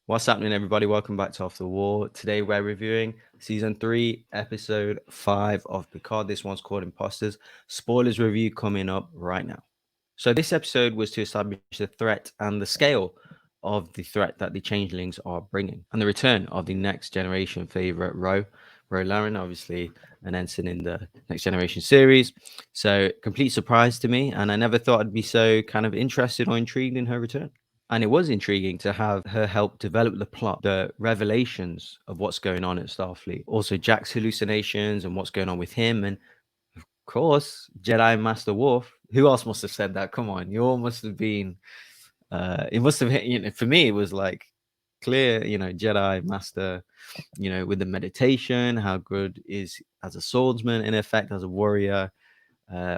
What's happening, everybody? Welcome back to Off the Wall. Today, we're reviewing season 3, episode 5 of Picard. This one's called Imposters. Spoilers review coming up right now. So, this episode was to establish the threat and the scale of the threat that the changelings are bringing, and the return of the Next Generation favorite Ro Laren, obviously an ensign in the Next Generation series. So, complete surprise to me, and I never thought I'd be so kind of interested or intrigued in her return. And it was intriguing to have her help develop the plot, the revelations of what's going on at Starfleet. Also, Jack's hallucinations and what's going on with him. And of course, Jedi Master Worf. Who else must have said that? Come on, you all must have been. It must have hit, for me, it was like clear, Jedi Master, with the meditation, how good is as a swordsman, in effect, as a warrior,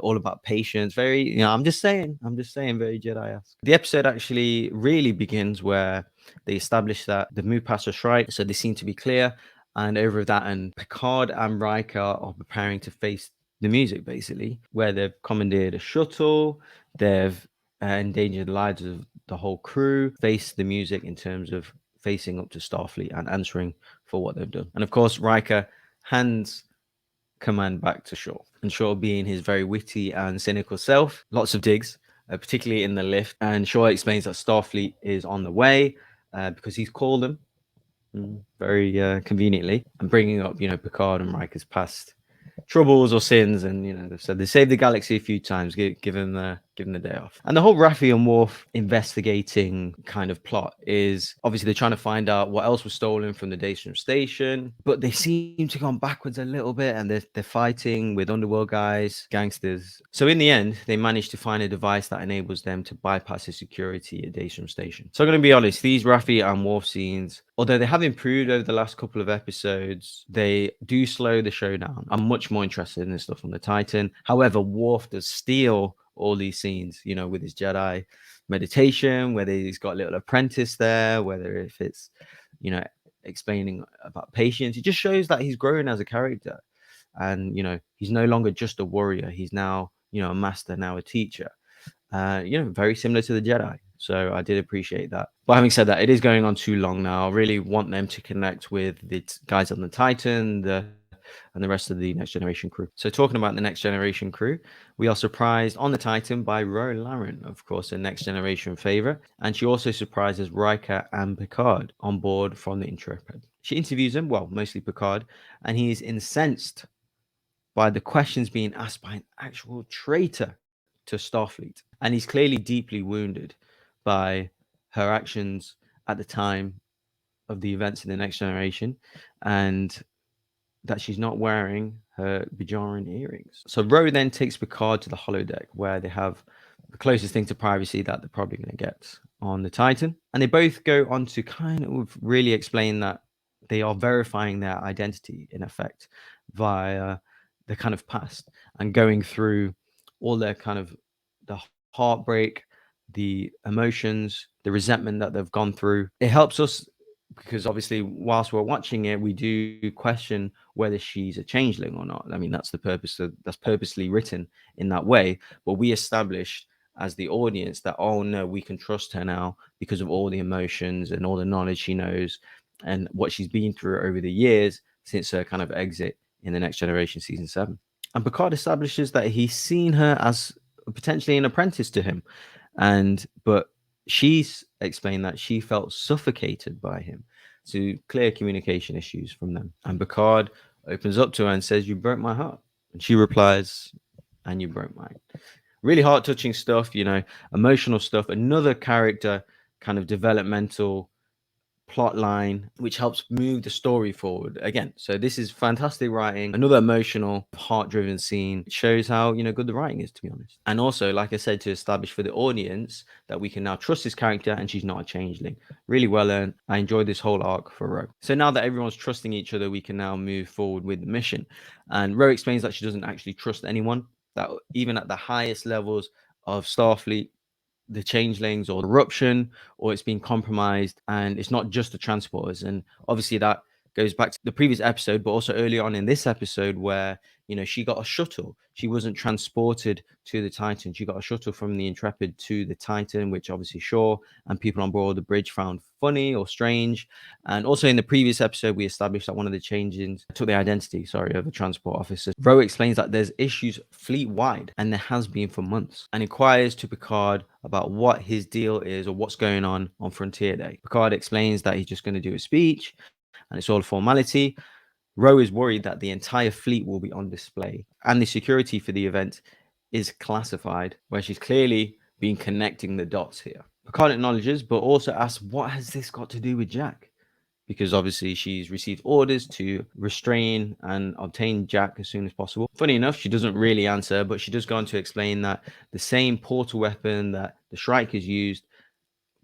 all about patience. Very, I'm just saying, very Jedi-esque. The episode actually really begins where they establish that the move past us right, so they seem to be clear. And over that, and Picard and Riker are preparing to face the music, basically, where they've commandeered a shuttle, they've endangered the lives of the whole crew, face the music in terms of facing up to Starfleet and answering for what they've done. And of course, Riker hands command back to Shaw. And Shaw, being his very witty and cynical self, lots of digs, particularly in the lift. And Shaw explains that Starfleet is on the way because he's called them very conveniently, and bringing up, Picard and Riker's past troubles or sins, and they've said they saved the galaxy a few times. Give them the day off. And the whole Raffi and Worf investigating kind of plot is obviously they're trying to find out what else was stolen from the Daystrom station, but they seem to have gone backwards a little bit, and they're fighting with underworld guys, gangsters. So in the end, they managed to find a device that enables them to bypass the security at Daystrom station. So I'm going to be honest, these Raffi and Worf scenes, although they have improved over the last couple of episodes, they do slow the show down. I'm much more interested in this stuff on the Titan. However, Worf does steal all these scenes, with his Jedi meditation, whether he's got a little apprentice there, whether if it's, explaining about patience. It just shows that he's growing as a character. And, he's no longer just a warrior. He's now, a master, now a teacher. Very similar to the Jedi. So I did appreciate that. But having said that, it is going on too long now. I really want them to connect with the guys on the Titan, and the rest of the Next Generation crew. So talking about the Next Generation crew, we are surprised on the Titan by Ro Laren, of course, a Next Generation favorite. And she also surprises Riker and Picard on board from the Intrepid. She interviews him, well, mostly Picard, and he is incensed by the questions being asked by an actual traitor to Starfleet. And he's clearly deeply wounded by her actions at the time of the events in the Next Generation, and that she's not wearing her Bajoran earrings. So Ro then takes Picard to the holodeck, where they have the closest thing to privacy that they're probably going to get on the Titan. And they both go on to kind of really explain that they are verifying their identity, in effect, via the kind of past, and going through all their kind of the heartbreak, the emotions, the resentment that they've gone through. It helps us because obviously whilst we're watching it, we do question whether she's a changeling or not. I mean, that's the purpose that's purposely written in that way. But we established as the audience that, oh no, we can trust her now because of all the emotions and all the knowledge she knows and what she's been through over the years since her kind of exit in the Next Generation season 7. And Picard establishes that he's seen her as potentially an apprentice to him, but she's explained that she felt suffocated by him, to clear communication issues from them. And Picard opens up to her and says, "You broke my heart." And she replies, "And you broke mine." Really heart touching stuff, emotional stuff. Another character kind of developmental plot line which helps move the story forward again. So this is fantastic writing, another emotional, heart driven scene. It shows how good the writing is, to be honest. And also, like I said, to establish for the audience that we can now trust this character and she's not a changeling. Really well earned. I enjoyed this whole arc for Ro. So now that everyone's trusting each other, we can now move forward with the mission. And Ro explains that she doesn't actually trust anyone, that even at the highest levels of Starfleet, the changelings or the eruption, or it's been compromised, and it's not just the transporters. And obviously that goes back to the previous episode, but also early on in this episode where, she got a shuttle. She wasn't transported to the Titan. She got a shuttle from the Intrepid to the Titan, which obviously Shaw and people on board the bridge found funny or strange. And also in the previous episode, we established that one of the changes took the identity, of the transport officer. Roe explains that there's issues fleet-wide, and there has been for months, and inquires to Picard about what his deal is or what's going on Frontier Day. Picard explains that he's just going to do a speech, and it's all a formality. Roe is worried that the entire fleet will be on display, and the security for the event is classified, where she's clearly been connecting the dots here. Picard acknowledges, but also asks, what has this got to do with Jack? Because obviously she's received orders to restrain and obtain Jack as soon as possible. Funny enough, she doesn't really answer, but she does go on to explain that the same portal weapon that the Strikers used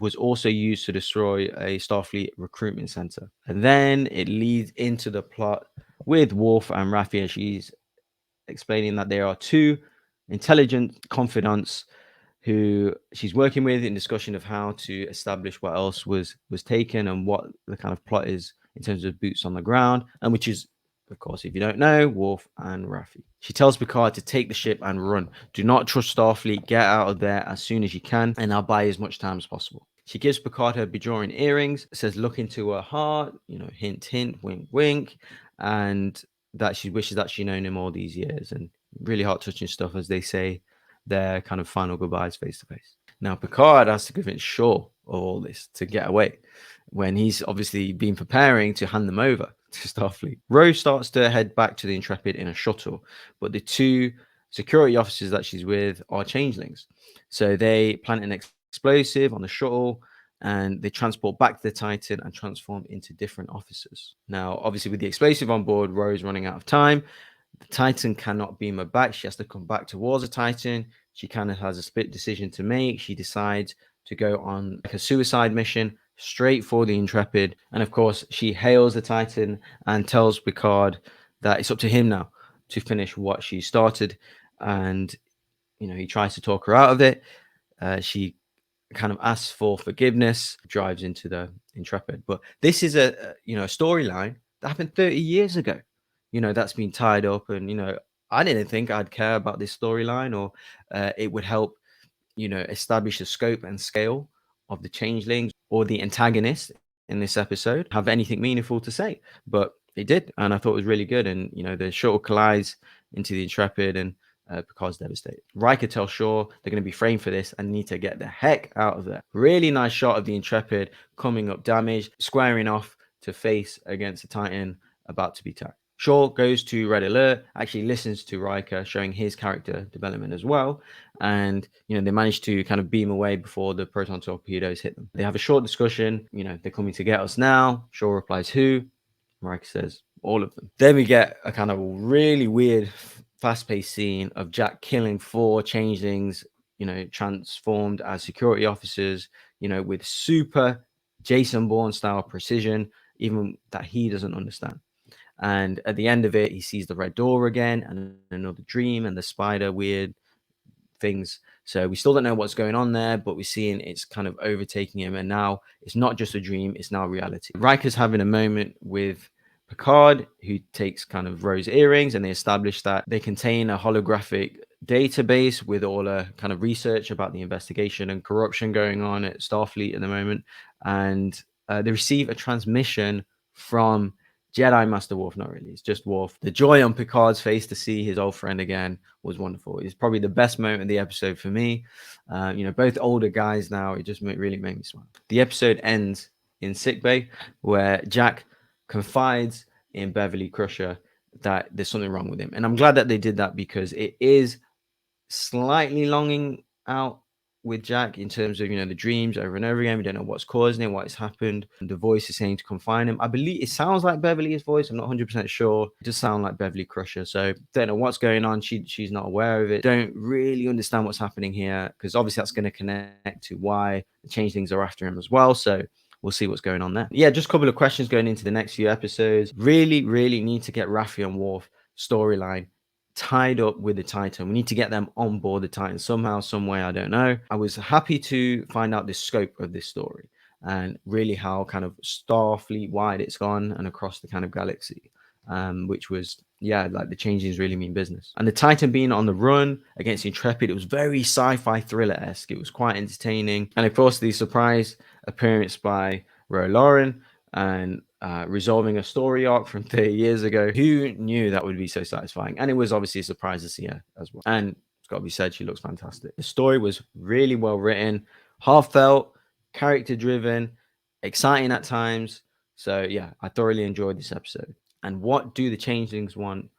was also used to destroy a Starfleet recruitment center. And then it leads into the plot with Worf and Raffi, and she's explaining that there are two intelligent confidants who she's working with in discussion of how to establish what else was taken and what the kind of plot is in terms of boots on the ground, and which is, of course, if you don't know, Worf and Raffi. She tells Picard to take the ship and run. Do not trust Starfleet. Get out of there as soon as you can, and I'll buy as much time as possible. She gives Picard her Bajoran earrings, says look into her heart, hint, hint, wink, wink, and that she wishes that she'd known him all these years. And really heart-touching stuff as they say their kind of final goodbyes face to face. Now, Picard has to convince Shaw of all this to get away when he's obviously been preparing to hand them over to Starfleet. Rose starts to head back to the Intrepid in a shuttle, but the two security officers that she's with are changelings. So they plant an explosive on the shuttle and they transport back to the Titan and transform into different officers. Now, obviously, with the explosive on board, Rose running out of time. The Titan cannot beam her back. She has to come back towards the Titan. She kind of has a split decision to make. She decides to go on like a suicide mission straight for the Intrepid. And of course, she hails the Titan and tells Picard that it's up to him now to finish what she started. And, he tries to talk her out of it. She kind of asks for forgiveness, drives into the Intrepid. But this is a storyline that happened 30 years ago. That's been tied up, and I didn't think I'd care about this storyline, or it would help establish the scope and scale of the changelings or the antagonist in this episode have anything meaningful to say. But it did, and I thought it was really good. And the shuttle collides into the Intrepid, and Picard's devastated. Riker tells Shaw they're going to be framed for this and need to get the heck out of there. Really nice shot of the Intrepid coming up damaged, squaring off to face against the Titan about to be attacked. Shaw goes to Red Alert, actually listens to Riker, showing his character development as well. And, they manage to kind of beam away before the proton torpedoes hit them. They have a short discussion. They're coming to get us now. Shaw replies, who? Riker says, all of them. Then we get a kind of really weird, fast-paced scene of Jack killing 4 changelings, transformed as security officers, with super Jason Bourne style precision, even that he doesn't understand. And at the end of it, he sees the red door again and another dream and the spider weird things. So we still don't know what's going on there, but we're seeing it's kind of overtaking him. And now it's not just a dream, it's now reality. Riker's having a moment with Picard, who takes kind of Rose earrings, and they establish that they contain a holographic database with all a kind of research about the investigation and corruption going on at Starfleet at the moment. And they receive a transmission from Jedi Master Worf. Not really, it's just Worf. The joy on Picard's face to see his old friend again was wonderful. It's probably the best moment of the episode for me. Both older guys now, it just really made me smile. The episode ends in sickbay, where Jack confides in Beverly Crusher that there's something wrong with him. And I'm glad that they did that, because it is slightly longing out with Jack in terms of, the dreams over and over again. We don't know what's causing it, what has happened. And the voice is saying to confine him. I believe it sounds like Beverly's voice. I'm not 100% sure. It does sound like Beverly Crusher. So don't know what's going on. She's not aware of it. Don't really understand what's happening here, because obviously that's going to connect to why the changelings are after him as well. So we'll see what's going on there. Yeah, just a couple of questions going into the next few episodes. Really, really need to get Raffi and Worf storyline tied up with the Titan. We need to get them on board the Titan somehow, some way. I don't know. I was happy to find out the scope of this story. and really how kind of Starfleet wide it's gone and across the kind of galaxy. Which was, yeah, like the changings really mean business. And the Titan being on the run against the Intrepid, it was very sci-fi thriller-esque. It was quite entertaining. And of course, the surprise appearance by Roy Lauren and resolving a story arc from 30 years ago. Who knew that would be so satisfying? And it was obviously a surprise to see her as well. And it's got to be said, she looks fantastic. The story was really well written, heartfelt, character driven, exciting at times. So yeah, I thoroughly enjoyed this episode. And what do the changelings want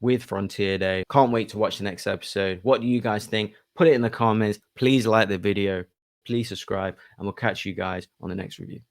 with Frontier Day? Can't wait to watch the next episode. What do you guys think? Put it in the comments. Please like the video. Please subscribe, and we'll catch you guys on the next review.